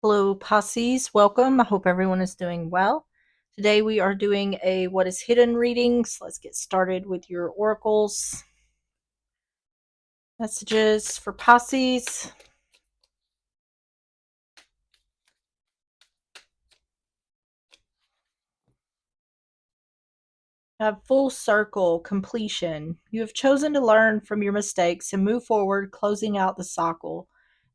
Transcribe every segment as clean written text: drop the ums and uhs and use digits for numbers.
Hello, Pisces. Welcome. I hope everyone is doing well. Today we are doing a What is Hidden readings. Let's get started with your oracles. Messages for Pisces. Have full circle completion. You have chosen to learn from your mistakes and move forward, closing out the cycle.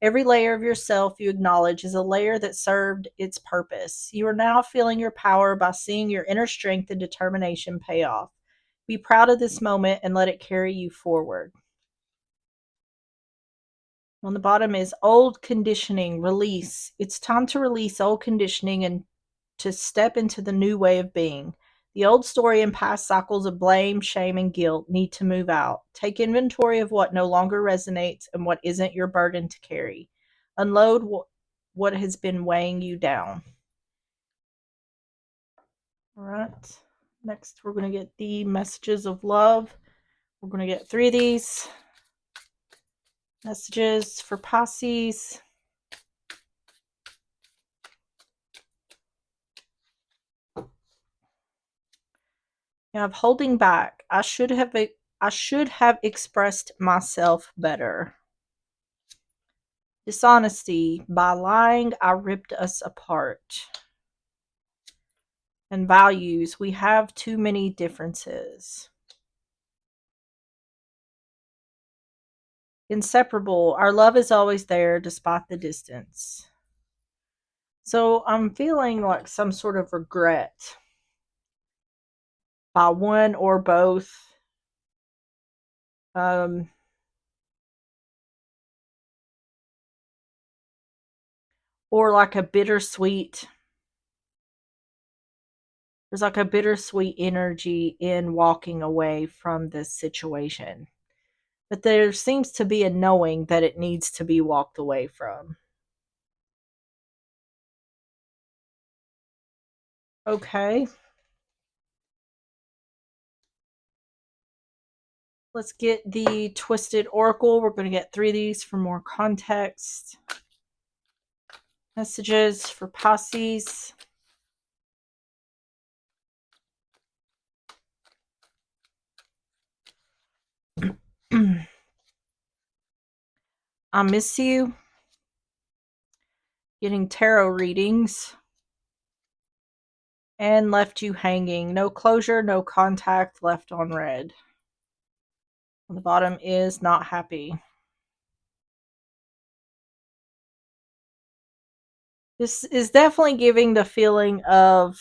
Every layer of yourself you acknowledge is a layer that served its purpose. You are now feeling your power by seeing your inner strength and determination pay off. Be proud of this moment and let it carry you forward. On the bottom is old conditioning, release. It's time to release old conditioning and to step into the new way of being. The old story and past cycles of blame, shame, and guilt need to move out. Take inventory of what no longer resonates and what isn't your burden to carry. Unload what has been weighing you down. All right. Next, we're going to get the messages of love. We're going to get 3 of these messages for Pisces. You have holding back. I should have expressed myself better. Dishonesty. By lying, I ripped us apart. And values. We have too many differences. Inseparable. Our love is always there despite the distance. So I'm feeling like some sort of regret by one or both. Or like a bittersweet. There's like a bittersweet energy in walking away from this situation. But there seems to be a knowing that it needs to be walked away from. Okay. Let's get the Twisted Oracle. We're going to get 3 of these for more context. Messages for Pisces. I miss you. Getting tarot readings. And left you hanging. No closure, no contact, left on red. On the bottom is not happy. This is definitely giving the feeling of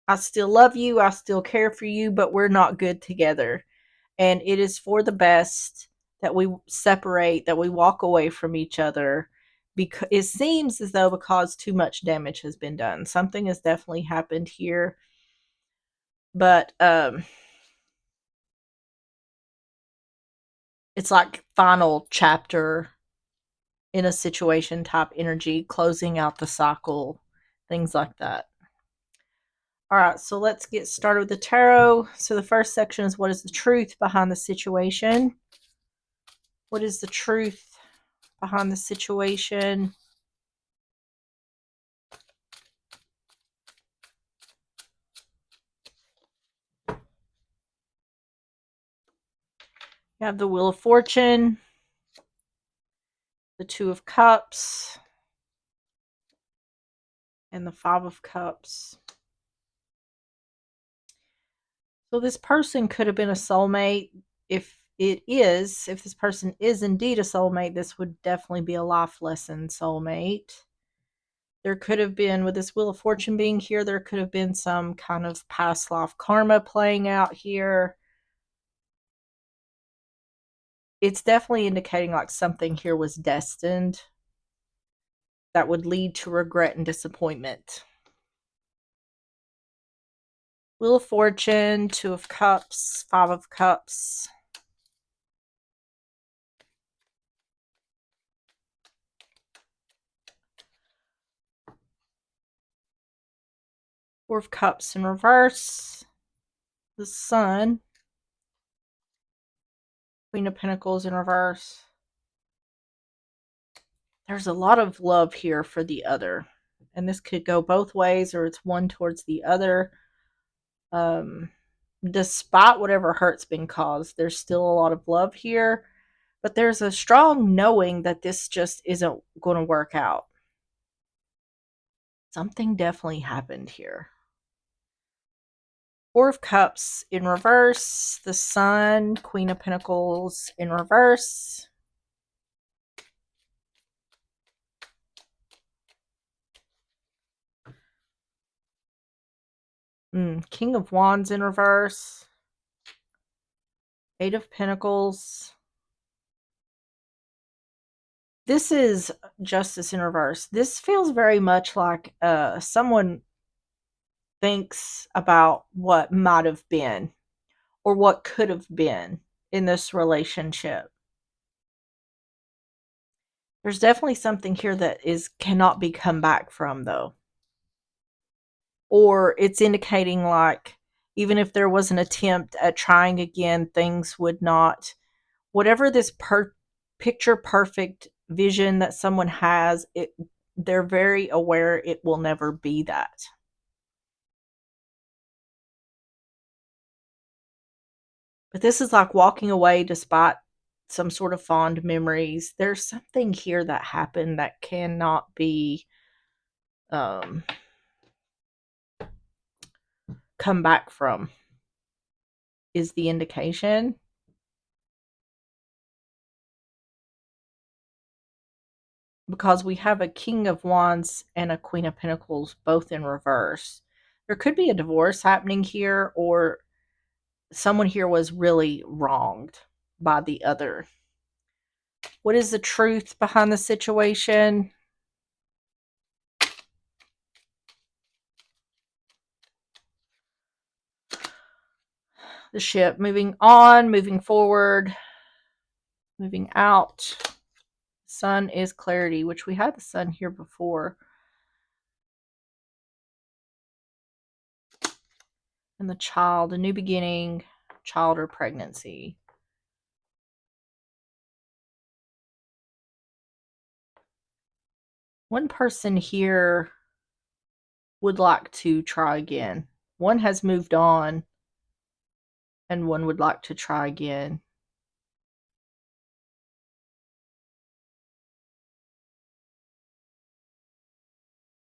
I still love you, I still care for you, but we're not good together. And it is for the best that we separate, that we walk away from each other, because it seems as though because too much damage has been done. Something has definitely happened here. But it's like final chapter in a situation type energy, closing out the cycle, things like that. All right, so let's get started with the tarot. So the first section is what is the truth behind the situation? What is the truth behind the situation? You have the Wheel of Fortune, the Two of Cups, and the Five of Cups. So this person could have been a soulmate. If this person is indeed a soulmate, this would definitely be a life lesson soulmate. There could have been, with this Wheel of Fortune being here, there could have been some kind of past life karma playing out here. It's definitely indicating like something here was destined that would lead to regret and disappointment. Wheel of Fortune, Two of Cups, Five of Cups. Four of Cups in reverse. The Sun. Queen of Pentacles in reverse. There's a lot of love here for the other. And this could go both ways, or it's one towards the other. Um, Despite whatever hurt's been caused, there's still a lot of love here. But there's a strong knowing that this just isn't going to work out. Something definitely happened here. Four of Cups in reverse, the Sun, Queen of Pentacles in reverse. King of Wands in reverse. Eight of Pentacles. This is Justice in reverse. This feels very much like someone thinks about what might have been or what could have been in this relationship. There's definitely something here that cannot be come back from, though. Or it's indicating like even if there was an attempt at trying again, things would not, whatever this picture perfect vision that someone has, they're very aware it will never be that. But this is like walking away despite some sort of fond memories. There's something here that happened that cannot be um, come back from, is the indication. Because we have a King of Wands and a Queen of Pentacles both in reverse. There could be a divorce happening here, or someone here was really wronged by the other. What is the truth behind the situation? The ship moving on, moving forward, moving out. Sun is clarity, which we had the sun here before. And the child, a new beginning, child or pregnancy. One person here would like to try again. One has moved on, and one would like to try again.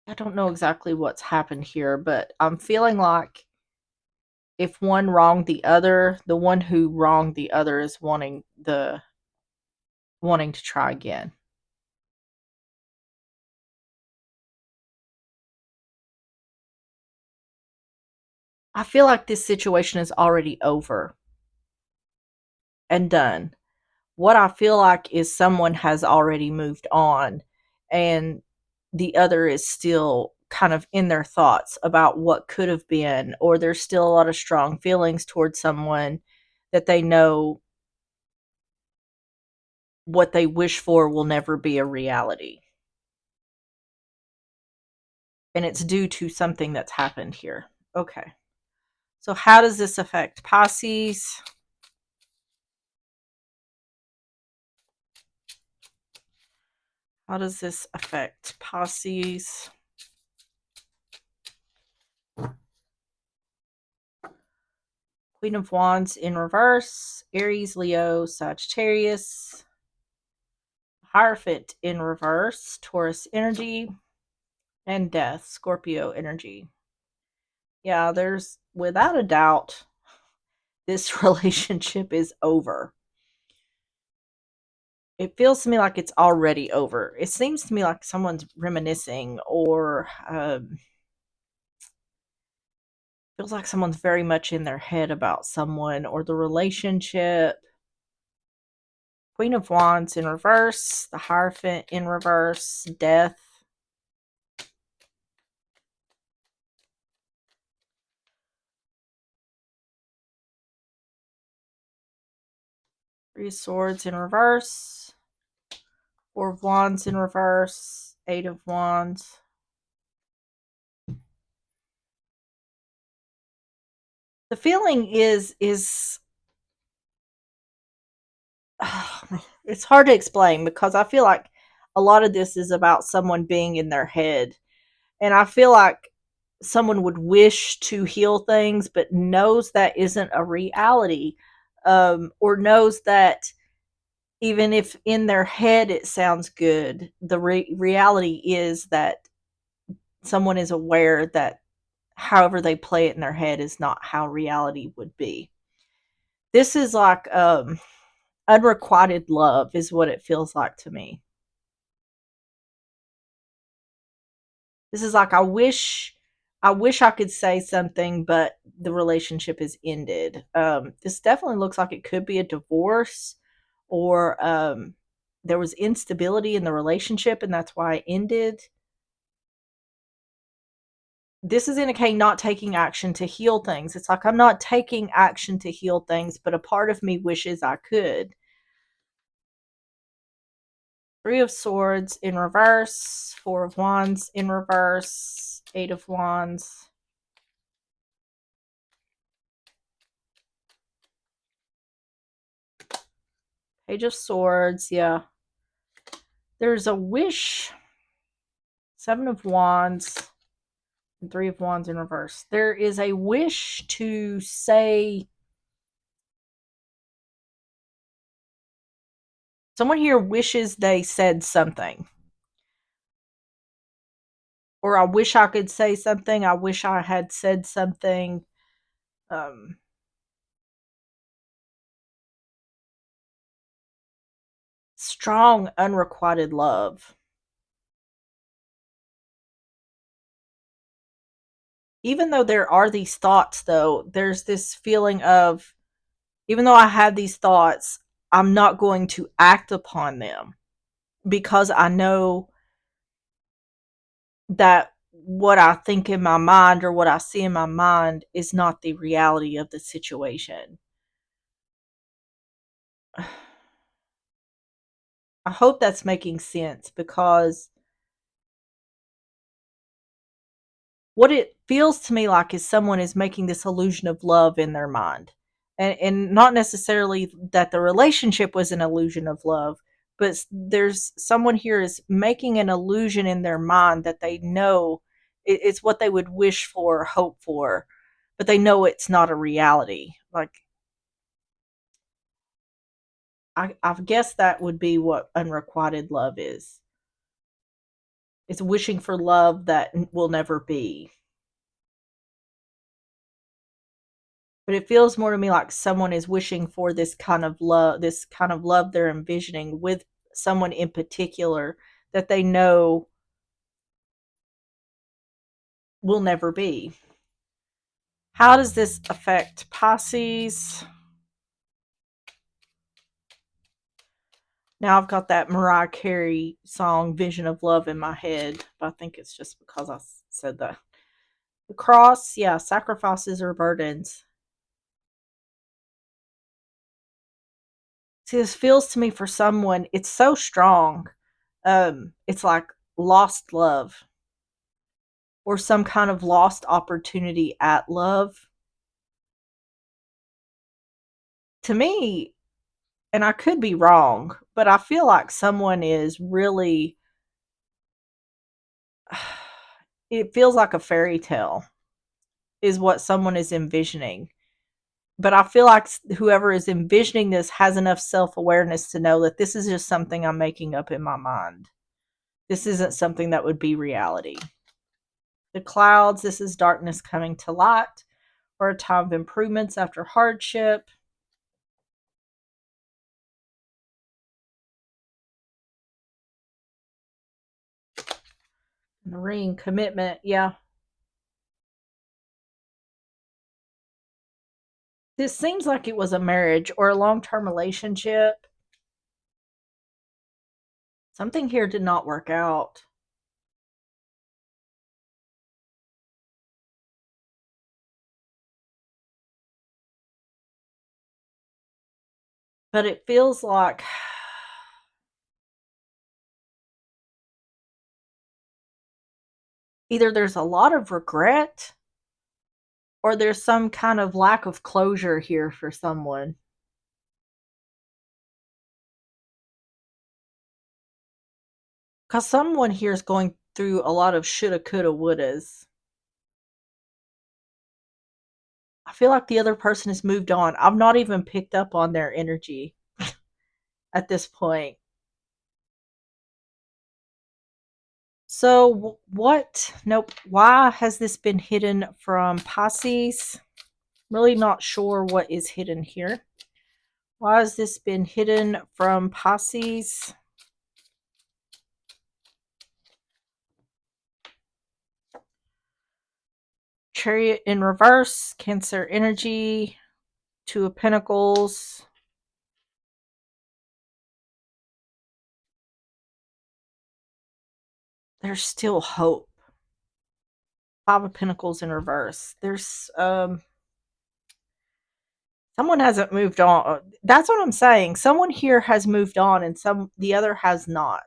I don't know exactly what's happened here, but I'm feeling like if one wronged the other, the one who wronged the other is wanting to try again. I feel like this situation is already over and done. What I feel like is someone has already moved on, and the other is still kind of in their thoughts about what could have been, or there's still a lot of strong feelings towards someone that they know what they wish for will never be a reality. And it's due to something that's happened here. Okay. So how does this affect Pisces? How does this affect Pisces? Queen of Wands in reverse, Aries, Leo, Sagittarius. Hierophant in reverse, Taurus energy. And Death, Scorpio energy. Yeah, there's without a doubt this relationship is over. It feels to me like it's already over. It seems to me like someone's reminiscing, or feels like someone's very much in their head about someone or the relationship. Queen of Wands in reverse, the Hierophant in reverse, Death. Three of Swords in reverse, Four of Wands in reverse, Eight of Wands. The feeling is it's hard to explain, because I feel like a lot of this is about someone being in their head. And I feel like someone would wish to heal things, but knows that isn't a reality, or knows that even if in their head it sounds good, the reality is that someone is aware that however they play it in their head is not how reality would be. This is like unrequited love, is what it feels like to me. This is like I wish I could say something, but the relationship is ended. This definitely looks like it could be a divorce, or there was instability in the relationship and that's why it ended. This is indicating not taking action to heal things. It's like I'm not taking action to heal things, but a part of me wishes I could. Three of Swords in reverse, Four of Wands in reverse, Eight of Wands. Page of Swords, yeah. There's a wish. Seven of Wands and Three of Wands in reverse. There is a wish to say. Someone here wishes they said something. Or I wish I could say something. I wish I had said something. Um, Strong, unrequited love. Even though there are these thoughts, though, there's this feeling of, even though I have these thoughts, I'm not going to act upon them because I know that what I think in my mind or what I see in my mind is not the reality of the situation. I hope that's making sense, because what it feels to me like is someone is making this illusion of love in their mind. And not necessarily that the relationship was an illusion of love, but there's someone here is making an illusion in their mind that they know it's what they would wish for, hope for, but they know it's not a reality. Like, I guess that would be what unrequited love is. It's wishing for love that will never be. But it feels more to me like someone is wishing for this kind of love they're envisioning with someone in particular that they know will never be. How does this affect Pisces? Now I've got that Mariah Carey song Vision of Love in my head, but I think it's just because I said that. The cross, yeah, sacrifices or burdens. See, this feels to me for someone, it's so strong. It's like lost love or some kind of lost opportunity at love. To me, and I could be wrong, but I feel like someone is really, it feels like a fairy tale is what someone is envisioning. But I feel like whoever is envisioning this has enough self awareness to know that this is just something I'm making up in my mind. This isn't something that would be reality. The clouds, this is darkness coming to light, or a time of improvements after hardship. And the ring, commitment, yeah. This seems like it was a marriage or a long term relationship. Something here did not work out. But it feels like either there's a lot of regret or there's some kind of lack of closure here for someone. Because someone here is going through a lot of shoulda, coulda, wouldas. I feel like the other person has moved on. I've not even picked up on their energy at this point. So, what? Nope. Why has this been hidden from Pisces? Really not sure what is hidden here. Why has this been hidden from Pisces? Chariot in reverse, Cancer energy, Two of Pentacles. There's still hope. Five of Pentacles in reverse. There's someone hasn't moved on. That's what I'm saying. Someone here has moved on and the other has not.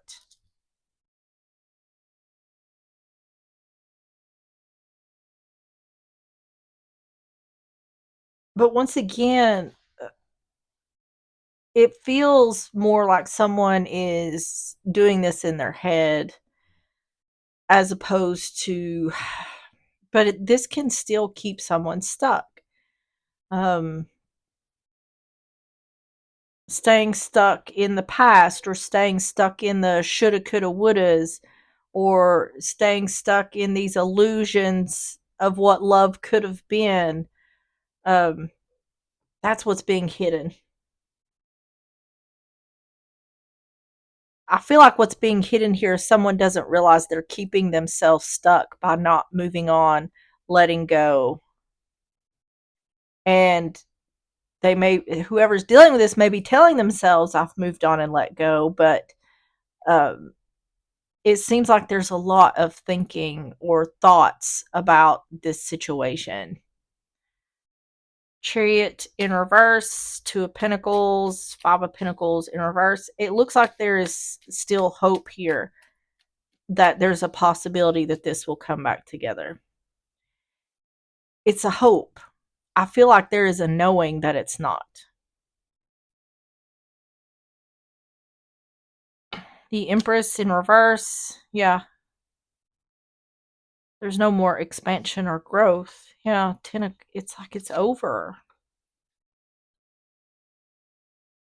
But once again, it feels more like someone is doing this in their head as opposed to, but this can still keep someone stuck. Um, Staying stuck in the past, or staying stuck in the shoulda, coulda, wouldas, or staying stuck in these illusions of what love could have been. Um, that's what's being hidden. I feel like what's being hidden here is someone doesn't realize they're keeping themselves stuck by not moving on, letting go. And whoever's dealing with this may be telling themselves, I've moved on and let go, but um, it seems like there's a lot of thinking or thoughts about this situation. Chariot in reverse, Two of Pentacles, Five of Pentacles in reverse. It looks like there is still hope here, that there's a possibility that this will come back together. It's a hope. I feel like there is a knowing that it's not. The Empress in reverse. Yeah. There's no more expansion or growth. Yeah, it's like it's over.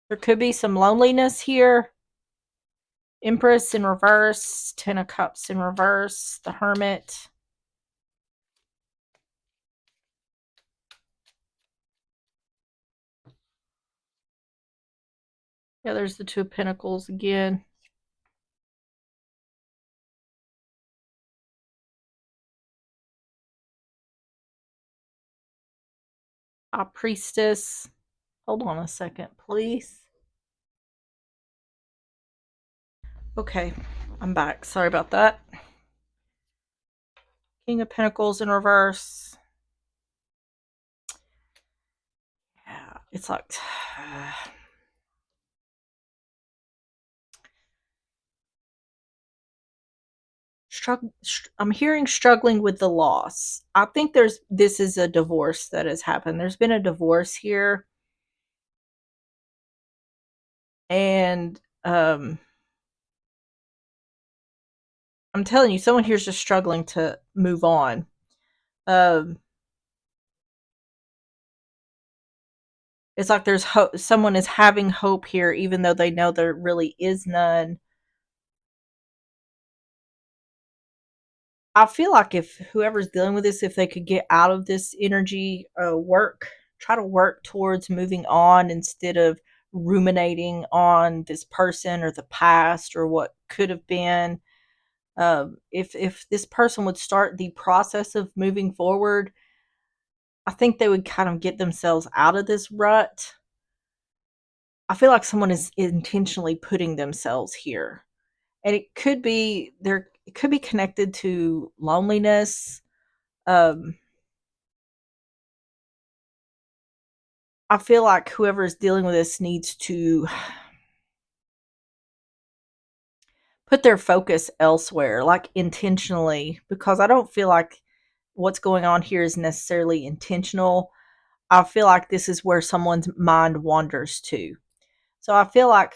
There could be some loneliness here. Empress in reverse, Ten of Cups in reverse, the Hermit. Yeah, there's the Two of Pentacles again. High Priestess. Hold on a second, please. Okay, I'm back. Sorry about that. King of Pentacles in reverse. Yeah, it's like I'm hearing struggling with the loss. I think this is a divorce that has happened. There's been a divorce here, and I'm telling you, someone here's just struggling to move on. Um, it's like there's hope. Someone is having hope here, even though they know there really is none. I feel like if whoever's dealing with this, if they could get out of this energy, try to work towards moving on instead of ruminating on this person or the past or what could have been. If this person would start the process of moving forward, I think they would kind of get themselves out of this rut. I feel like someone is intentionally putting themselves here, and it could be connected to loneliness. Um, I feel like whoever is dealing with this needs to put their focus elsewhere, like intentionally, because I don't feel like what's going on here is necessarily intentional. I feel like this is where someone's mind wanders to. So I feel like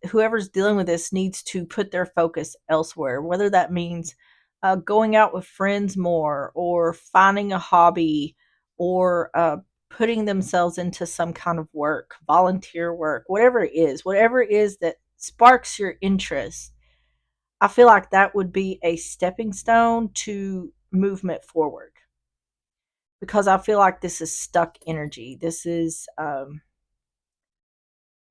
whoever's dealing with this needs to put their focus elsewhere, whether that means going out with friends more, or finding a hobby, or putting themselves into some kind of work, volunteer work, whatever it is that sparks your interest. I feel like that would be a stepping stone to movement forward, because I feel like this is stuck energy. This is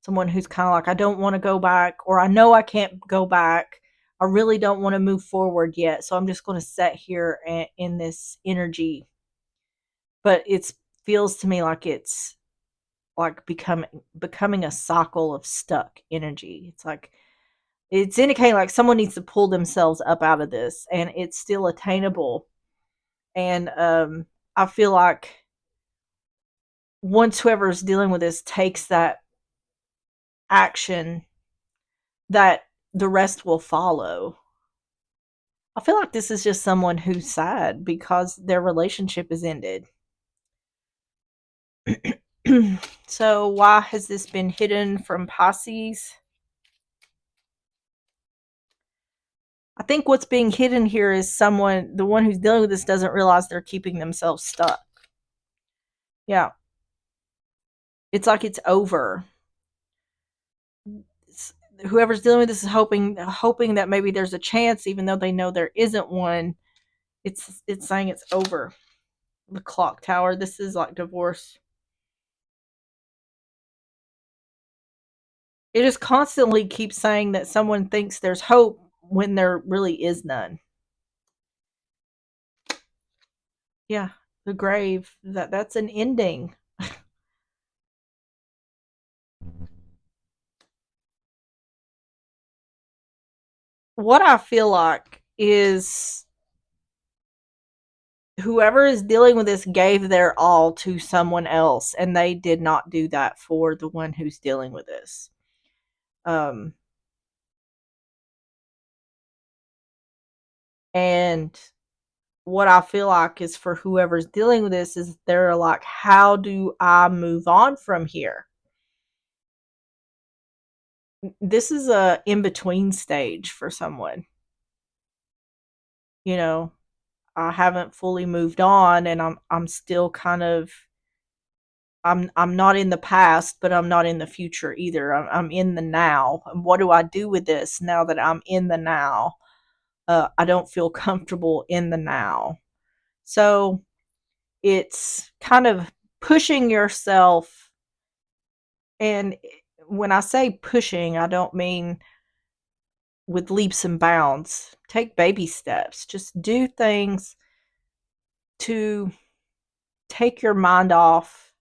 someone who's kind of like, I don't want to go back, or I know I can't go back. I really don't want to move forward yet. So I'm just going to sit here in this energy. But it feels to me like it's like becoming a cycle of stuck energy. It's like, it's indicating like someone needs to pull themselves up out of this, and it's still attainable. And I feel like once whoever's dealing with this takes that action, that the rest will follow. I feel like this is just someone who's sad because their relationship is ended. So, why has this been hidden from Pisces? I think what's being hidden here is the one who's dealing with this doesn't realize they're keeping themselves stuck. Yeah. It's like it's over. Whoever's dealing with this is hoping that maybe there's a chance, even though they know there isn't one. It's saying it's over. The clock tower. This is like divorce. It just constantly keeps saying that someone thinks there's hope when there really is none. Yeah, the grave. That's an ending. What I feel like is whoever is dealing with this gave their all to someone else, and they did not do that for the one who's dealing with this. Um, and what I feel like is for whoever's dealing with this is they're like, how do I move on from here? This is a in between stage for someone. You know, I haven't fully moved on, and I'm still kind of, I'm not in the past, but I'm not in the future either. I'm in the now. And what do I do with this now that I'm in the now? I don't feel comfortable in the now. So it's kind of pushing yourself. And when I say pushing, I don't mean with leaps and bounds. Take baby steps. Just do things to take your mind off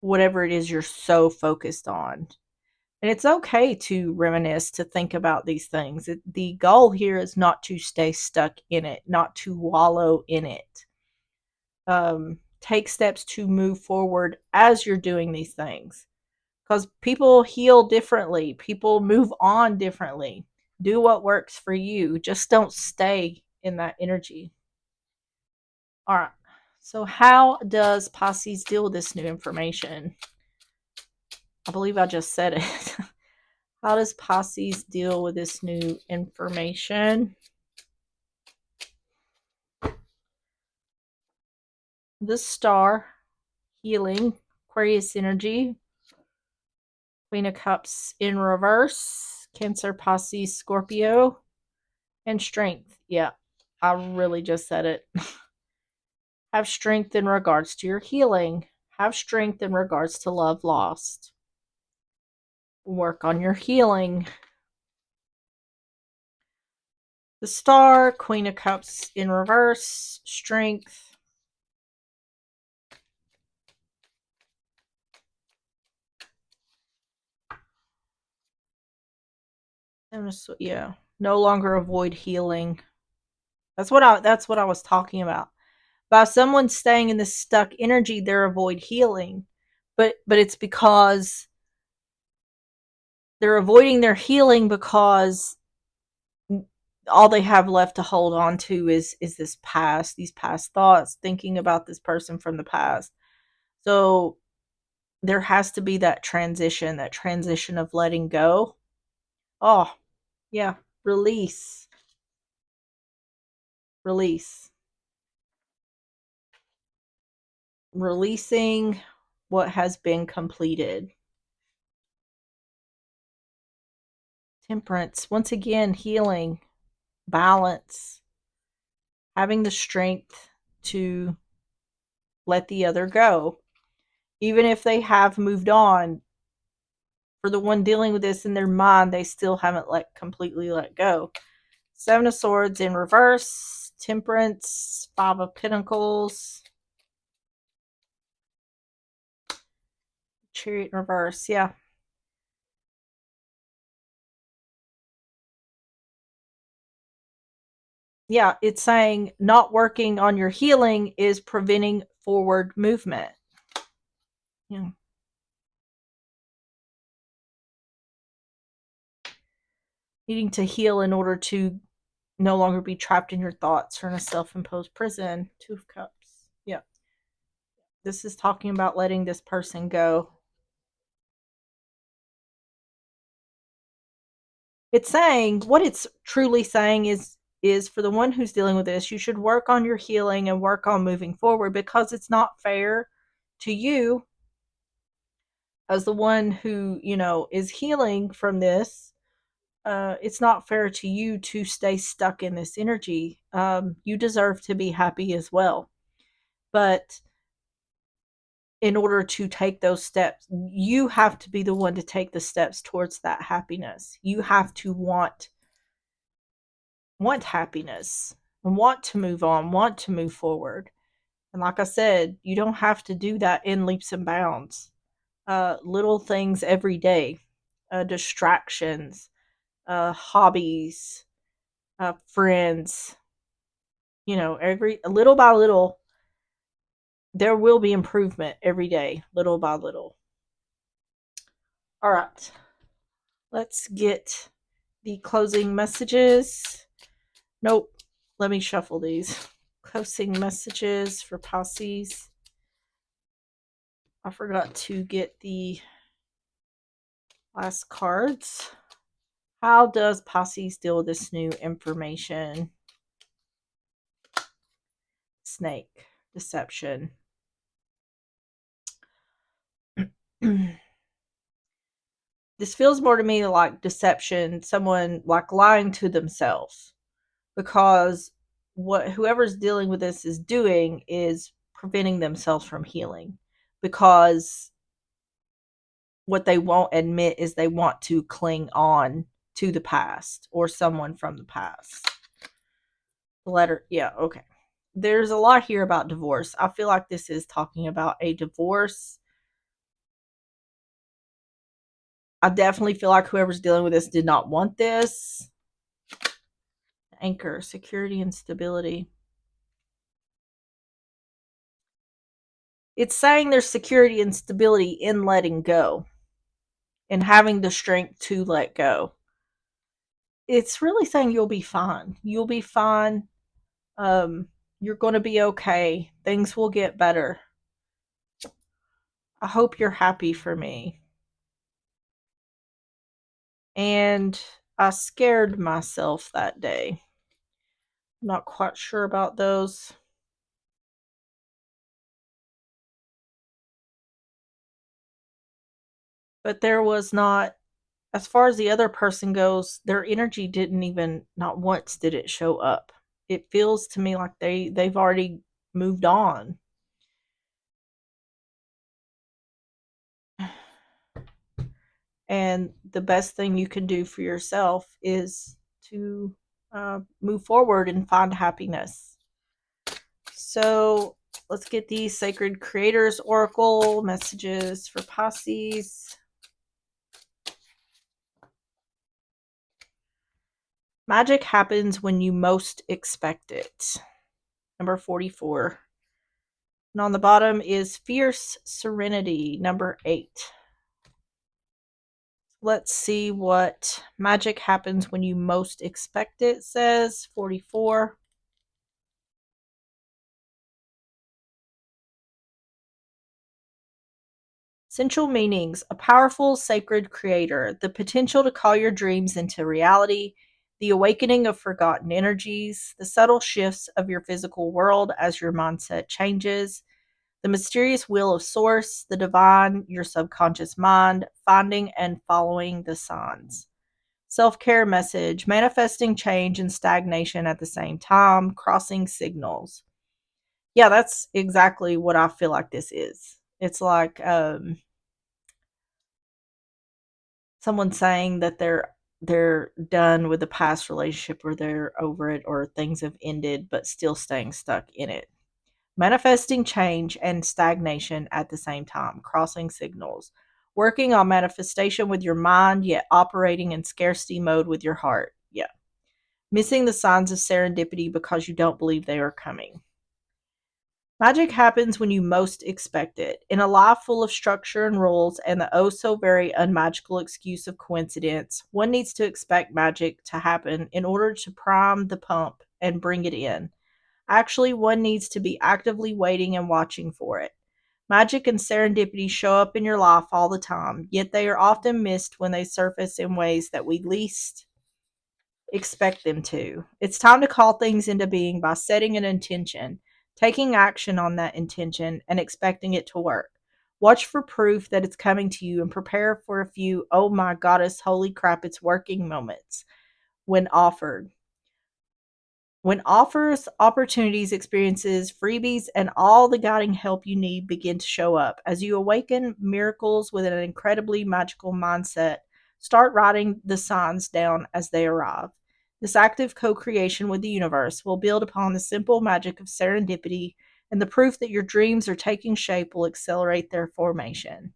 whatever it is you're so focused on. And it's okay to reminisce, to think about these things. The goal here is not to stay stuck in it, not to wallow in it. Take steps to move forward as you're doing these things. Because people heal differently, people move on differently. Do what works for you. Just don't stay in that energy. All right. So, how does Pisces deal with this new information? I believe I just said it. How does Pisces deal with this new information? The Star, healing, Aquarius energy, Queen of Cups in reverse, Cancer, Pisces, Scorpio, and strength. Yeah, I really just said it. Have strength in regards to your healing. Have strength in regards to love lost. Work on your healing. The Star, Queen of Cups in reverse, strength. Yeah, no longer avoid healing. That's what I was talking about. By someone staying in this stuck energy, they're avoid healing. But it's because they're avoiding their healing because all they have left to hold on to is this past, these past thoughts, thinking about this person from the past. So there has to be that transition of letting go. Oh, yeah. Release. Release. Releasing what has been completed. Temperance. Once again, healing, balance, having the strength to let the other go. Even if they have moved on, for the one dealing with this in their mind, they still haven't completely let go. Seven of Swords in reverse, Temperance, Five of Pentacles, Chariot in reverse. Yeah. Yeah, it's saying not working on your healing is preventing forward movement. Yeah. Needing to heal in order to no longer be trapped in your thoughts or in a self-imposed prison. Two of Cups. Yeah. This is talking about letting this person go. It's saying, what it's truly saying is for the one who's dealing with this, you should work on your healing and work on moving forward, because it's not fair to you as the one who, is healing from this. It's not fair to you to stay stuck in this energy. You deserve to be happy as well. But in order to take those steps, you have to be the one to take the steps towards that happiness. You have to want happiness and want to move on, want to move forward. And like I said, you don't have to do that in leaps and bounds. Little things every day, distractions, hobbies, friends, every little by little, there will be improvement every day, little by little. All right, let's get the closing messages. Nope, let me shuffle these. Closing messages for Pisces. I forgot to get the last cards. How does Pisces deal with this new information? Snake. Deception. This feels more to me like deception, someone like lying to themselves, because what whoever's dealing with this is doing is preventing themselves from healing, because what they won't admit is they want to cling on to the past or someone from the past. The letter, yeah, okay. There's a lot here about divorce. I feel like this is talking about a divorce. I definitely feel like whoever's dealing with this did not want this. Anchor, security and stability. It's saying there's security and stability in letting go and having the strength to let go. It's really saying you'll be fine. You'll be fine. You're going to be okay. Things will get better. I hope you're happy for me. And I scared myself that day. I'm not quite sure about those. But there was not, as far as the other person goes, their energy didn't even, not once did it show up. It feels to me like they've already moved on. And the best thing you can do for yourself is to move forward and find happiness. So let's get the Sacred Creators Oracle messages for Pisces. Magic happens when you most expect it. Number 44. And on the bottom is Fierce Serenity, number 8. Let's see what magic happens when you most expect it says. 44. Central meanings: a powerful, sacred creator, the potential to call your dreams into reality, the awakening of forgotten energies, the subtle shifts of your physical world as your mindset changes, the mysterious will of source, the divine, your subconscious mind, finding and following the signs. Self care message: manifesting change and stagnation at the same time, crossing signals. Yeah, that's exactly what I feel like this is. It's like someone saying that they're done with the past relationship or they're over it or things have ended but still staying stuck in it. Manifesting change and stagnation at the same time, crossing signals. Working on manifestation with your mind, yet operating in scarcity mode with your heart. Yeah. Missing the signs of serendipity because you don't believe they are coming. Magic happens when you most expect it. In a life full of structure and rules and the oh so very unmagical excuse of coincidence, one needs to expect magic to happen in order to prime the pump and bring it in. Actually, one needs to be actively waiting and watching for it. Magic and serendipity show up in your life all the time, yet they are often missed when they surface in ways that we least expect them to. It's time to call things into being by setting an intention, taking action on that intention, and expecting it to work. Watch for proof that it's coming to you and prepare for a few, oh my goddess, holy crap, it's working moments when offered. When offers, opportunities, experiences, freebies, and all the guiding help you need begin to show up, as you awaken miracles with an incredibly magical mindset, start writing the signs down as they arrive. This active co creation with the universe will build upon the simple magic of serendipity, and the proof that your dreams are taking shape will accelerate their formation.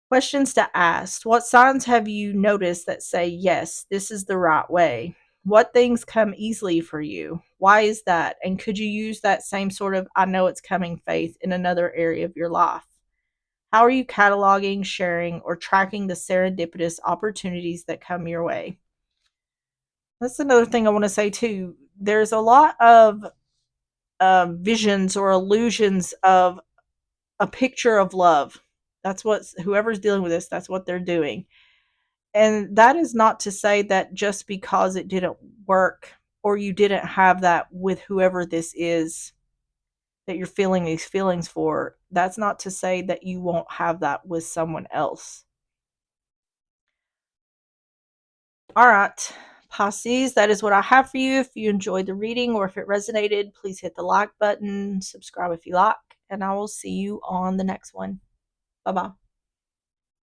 Questions to ask: what signs have you noticed that say, yes, this is the right way? What things come easily for you? Why is that? And could you use that same sort of I know it's coming faith in another area of your life? How are you cataloging, sharing, or tracking the serendipitous opportunities that come your way? That's another thing I want to say too. There's a lot of visions or illusions of a picture of love. That's what whoever's dealing with this, that's what they're doing. And that is not to say that just because it didn't work or you didn't have that with whoever this is that you're feeling these feelings for, that's not to say that you won't have that with someone else. All right, Pisces, that is what I have for you. If you enjoyed the reading or if it resonated, please hit the like button, subscribe if you like, and I will see you on the next one. Bye bye.